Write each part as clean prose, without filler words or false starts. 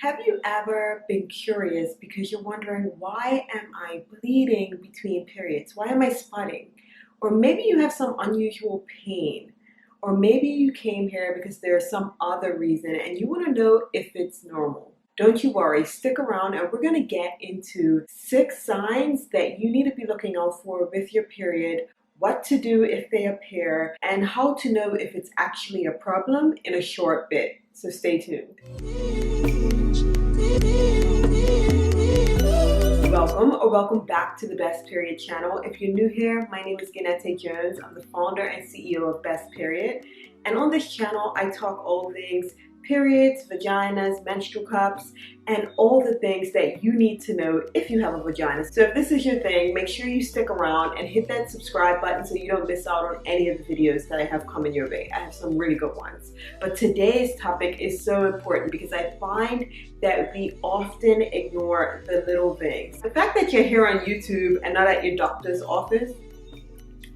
Have you ever been curious because you're wondering, why am I bleeding between periods? Why am I spotting? Or maybe you have some unusual pain. Or maybe you came here because there's some other reason and you want to know if it's normal. Don't you worry, stick around and we're going to get into 6 signs that you need to be looking out for with your period, what to do if they appear, and how to know if it's actually a problem in a short bit. So stay tuned. Welcome back to the Best Period channel. If you're new here, my name is Needn't Jones. I'm the founder and CEO of Best Period. And on this channel, I talk all things periods, vaginas, menstrual cups, and all the things that you need to know if you have a vagina. So if this is your thing, make sure you stick around and hit that subscribe button so you don't miss out on any of the videos that I have coming your way. I have some really good ones. But today's topic is so important because I find that we often ignore the little things. The fact that you're here on YouTube and not at your doctor's office,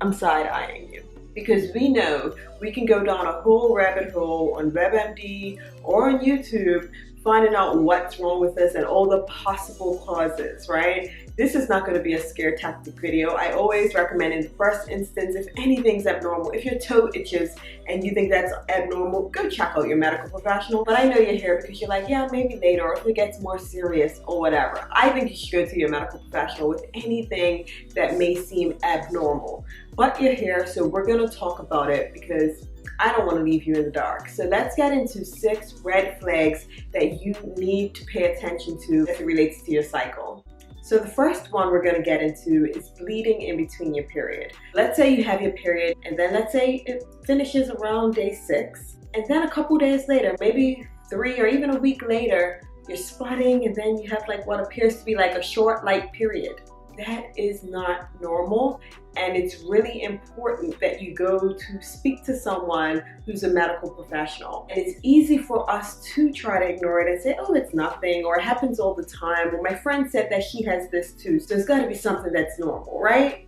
I'm side-eyeing you. Because we know we can go down a whole rabbit hole on WebMD or on YouTube finding out what's wrong with us and all the possible causes, right? This is not going to be a scare tactic video. I always recommend in the first instance, if anything's abnormal, if your toe itches and you think that's abnormal, go check out your medical professional. But I know you're here because you're like, yeah, maybe later, or if it gets more serious or whatever. I think you should go to your medical professional with anything that may seem abnormal. But you're here, so we're going to talk about it because I don't want to leave you in the dark. So let's get into 6 red flags that you need to pay attention to as it relates to your cycle. So the first one we're going to get into is bleeding in between your period. Let's say you have your period and then let's say it finishes around day 6. And then a couple days later, maybe 3 or even a week later, you're spotting and then you have like what appears to be like a short light period. That is not normal, and it's really important that you go to speak to someone who's a medical professional. And it's easy for us to try to ignore it and say, oh, it's nothing, or it happens all the time, or my friend said that she has this too, so there's got to be something that's normal, right?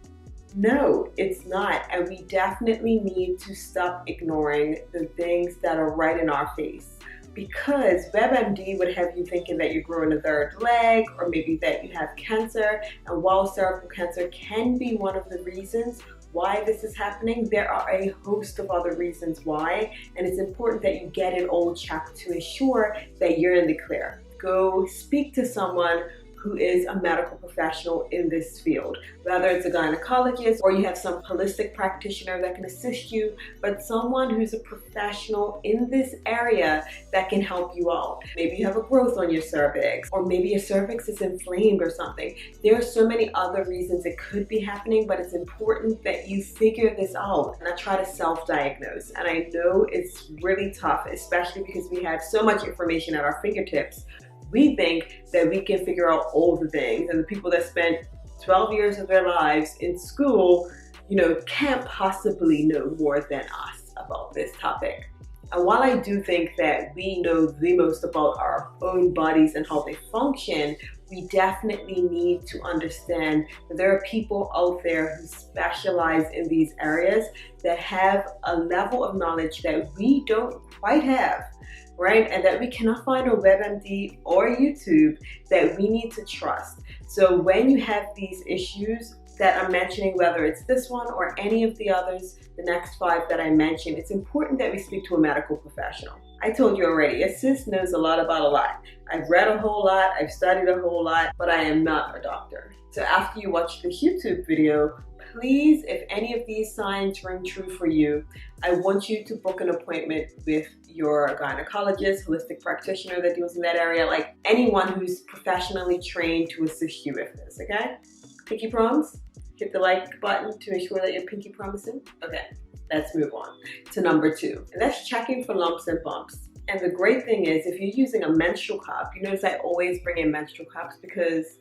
No, it's not, and we definitely need to stop ignoring the things that are right in our face. Because WebMD would have you thinking that you're growing a 3rd leg, or maybe that you have cancer. And while cervical cancer can be one of the reasons why this is happening, there are a host of other reasons why. And it's important that you get it all checked to ensure that you're in the clear. Go speak to someone who is a medical professional in this field, whether it's a gynecologist or you have some holistic practitioner that can assist you, but someone who's a professional in this area that can help you out. Maybe you have a growth on your cervix, or maybe your cervix is inflamed or something. There are so many other reasons it could be happening, but it's important that you figure this out and not try to self-diagnose. And I know it's really tough, especially because we have so much information at our fingertips. We think that we can figure out all the things, and the people that spent 12 years of their lives in school, can't possibly know more than us about this topic. And while I do think that we know the most about our own bodies and how they function, we definitely need to understand that there are people out there who specialize in these areas that have a level of knowledge that we don't quite have. Right? And that we cannot find on WebMD or YouTube that we need to trust. So when you have these issues that I'm mentioning, whether it's this one or any of the others, the next 5 that I mentioned, it's important that we speak to a medical professional. I told you already, a cis knows a lot about a lot. I've read a whole lot, I've studied a whole lot, but I am not a doctor. So after you watch this YouTube video, please, if any of these signs ring true for you, I want you to book an appointment with your gynecologist, holistic practitioner that deals in that area, like anyone who's professionally trained to assist you with this, okay? Pinky promise? Hit the like button to ensure that you're pinky promising. Okay, let's move on to number 2. And that's checking for lumps and bumps. And the great thing is, if you're using a menstrual cup, you notice I always bring in menstrual cups because,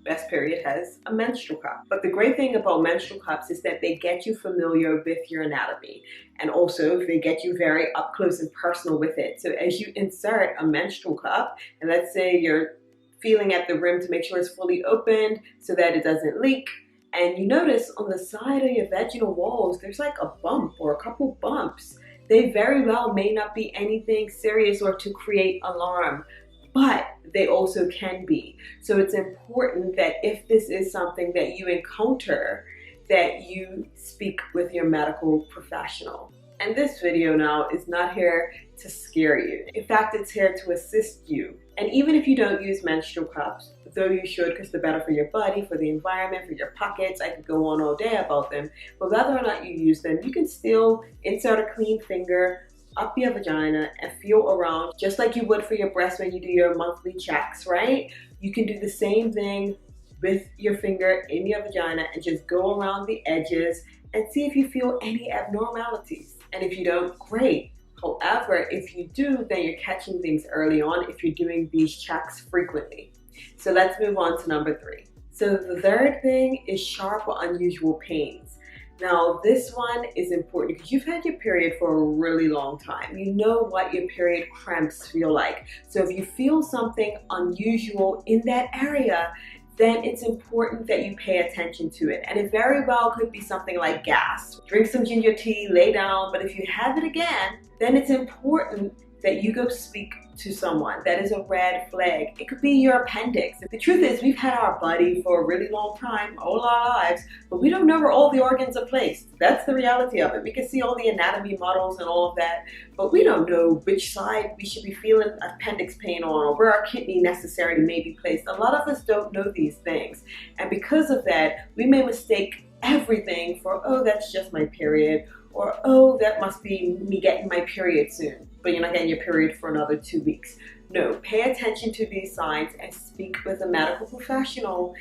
Best Period has a menstrual cup. But the great thing about menstrual cups is that they get you familiar with your anatomy. And also they get you very up close and personal with it. So as you insert a menstrual cup, and let's say you're feeling at the rim to make sure it's fully opened so that it doesn't leak, and you notice on the side of your vaginal walls, there's like a bump or a couple bumps. They very well may not be anything serious or to create alarm, but they also can be. So it's important that if this is something that you encounter, that you speak with your medical professional. And this video now is not here to scare you. In fact, it's here to assist you. And even if you don't use menstrual cups, though you should because they're better for your body, for the environment, for your pockets, I could go on all day about them, but whether or not you use them, you can still insert a clean finger up your vagina and feel around just like you would for your breast when you do your monthly checks, right? You can do the same thing with your finger in your vagina and just go around the edges and see if you feel any abnormalities. And if you don't, great. However, if you do, then you're catching things early on if you're doing these checks frequently. So let's move on to number 3. So the third thing is sharp or unusual pains. Now this one is important because you've had your period for a really long time. You know what your period cramps feel like. So if you feel something unusual in that area, then it's important that you pay attention to it. And it very well could be something like gas. Drink some ginger tea, lay down, but if you have it again, then it's important that you go speak to someone. That is a red flag. It could be your appendix. The truth is, we've had our body for a really long time, all our lives, but we don't know where all the organs are placed. That's the reality of it. We can see all the anatomy models and all of that, but we don't know which side we should be feeling appendix pain on or where our kidney necessarily may be placed. A lot of us don't know these things. And because of that, we may mistake everything for, oh, that's just my period, or, oh, that must be me getting my period soon, but you're not getting your period for another 2 weeks. No, pay attention to these signs and speak with a medical professional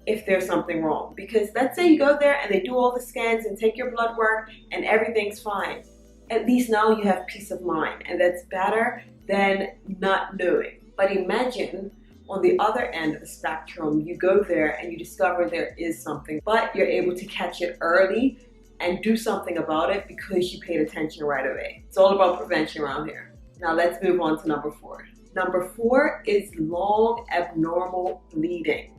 if there's something wrong. Because let's say you go there and they do all the scans and take your blood work and everything's fine. At least now you have peace of mind, and that's better than not knowing. But imagine on the other end of the spectrum, you go there and you discover there is something, but you're able to catch it early and do something about it because you paid attention right away. It's all about prevention around here. Now let's move on to number 4. Number 4 is long abnormal bleeding.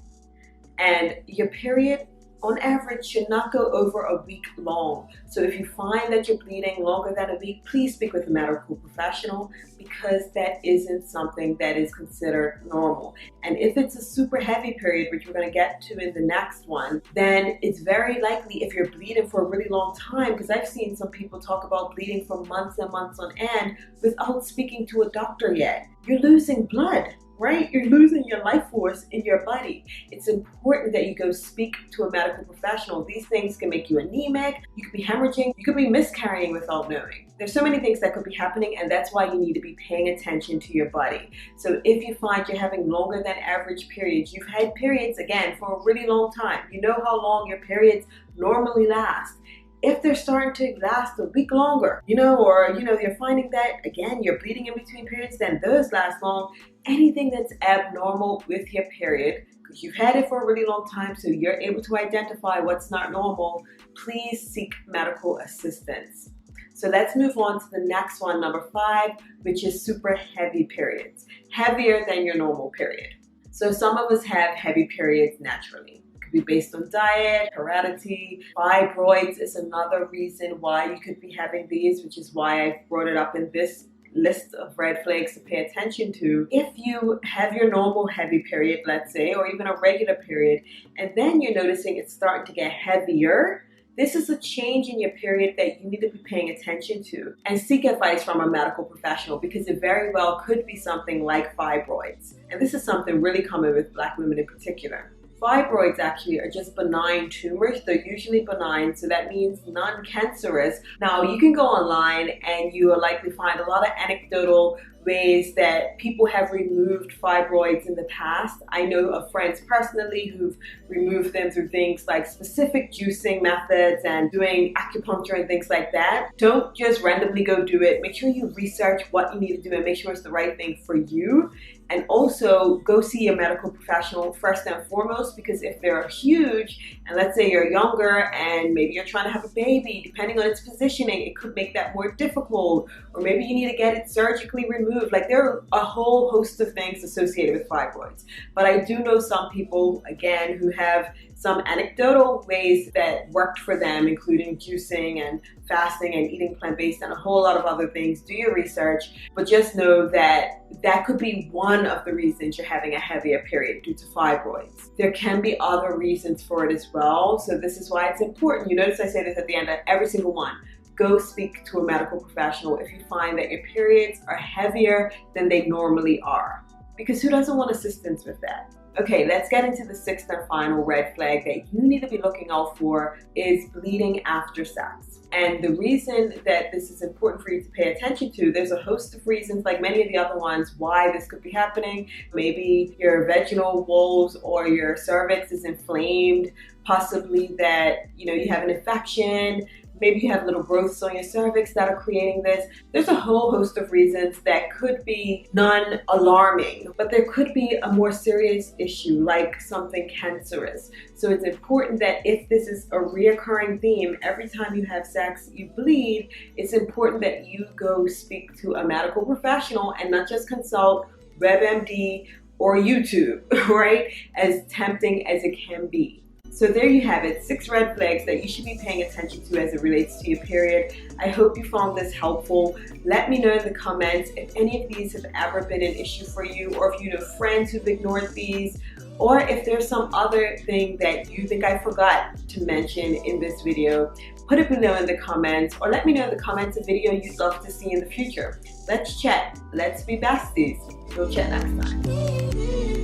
And your period on average should not go over a week long. So if you find that you're bleeding longer than a week, please speak with a medical professional because that isn't something that is considered normal. And if it's a super heavy period, which we're going to get to in the next one, then it's very likely if you're bleeding for a really long time, because I've seen some people talk about bleeding for months and months on end without speaking to a doctor yet. You're losing blood. Right? You're losing your life force in your body. It's important that you go speak to a medical professional. These things can make you anemic, you could be hemorrhaging, you could be miscarrying without knowing. There's so many things that could be happening, and that's why you need to be paying attention to your body. So if you find you're having longer than average periods, you've had periods again for a really long time, you know how long your periods normally last. If they're starting to last a week longer, or you're finding that, again, you're bleeding in between periods, then those last long. Anything that's abnormal with your period, because you've had it for a really long time, so you're able to identify what's not normal, please seek medical assistance. So let's move on to the next one, number 5, which is super heavy periods, heavier than your normal period. So some of us have heavy periods naturally. Be based on diet, heredity. Fibroids is another reason why you could be having these, which is why I brought it up in this list of red flags to pay attention to. If you have your normal heavy period, let's say, or even a regular period, and then you're noticing it's starting to get heavier, this is a change in your period that you need to be paying attention to, and seek advice from a medical professional because it very well could be something like fibroids. And this is something really common with Black women in particular. Fibroids actually are just benign tumors. They're usually benign, so that means non-cancerous. Now, you can go online and you will likely find a lot of anecdotal ways that people have removed fibroids in the past. I know of friends personally who've removed them through things like specific juicing methods and doing acupuncture and things like that. Don't just randomly go do it. Make sure you research what you need to do and make sure it's the right thing for you. And also go see a medical professional first and foremost, because if they're huge, and let's say you're younger and maybe you're trying to have a baby, depending on its positioning, it could make that more difficult. Or maybe you need to get it surgically removed removed. Like, there are a whole host of things associated with fibroids. But I do know some people, again, who have some anecdotal ways that worked for them, including juicing and fasting and eating plant-based and a whole lot of other things. Do your research, but just know that that could be one of the reasons you're having a heavier period, due to fibroids. There can be other reasons for it as well, so this is why it's important. You notice I say this at the end of every single one. Go speak to a medical professional if you find that your periods are heavier than they normally are, because who doesn't want assistance with that? Okay, let's get into the sixth and final red flag that you need to be looking out for is bleeding after sex. And the reason that this is important for you to pay attention to, there's a host of reasons, like many of the other ones, why this could be happening. Maybe your vaginal walls or your cervix is inflamed, possibly that you have an infection. Maybe you have little growths on your cervix that are creating this. There's a whole host of reasons that could be non-alarming, but there could be a more serious issue like something cancerous. So it's important that if this is a reoccurring theme, every time you have sex, you bleed, it's important that you go speak to a medical professional and not just consult WebMD or YouTube, right? As tempting as it can be. So there you have it, 6 red flags that you should be paying attention to as it relates to your period. I hope you found this helpful. Let me know in the comments if any of these have ever been an issue for you, or if you know friends who've ignored these, or if there's some other thing that you think I forgot to mention in this video. Put it below in the comments, or let me know in the comments a video you'd love to see in the future. Let's chat. Let's be besties. We'll chat next time.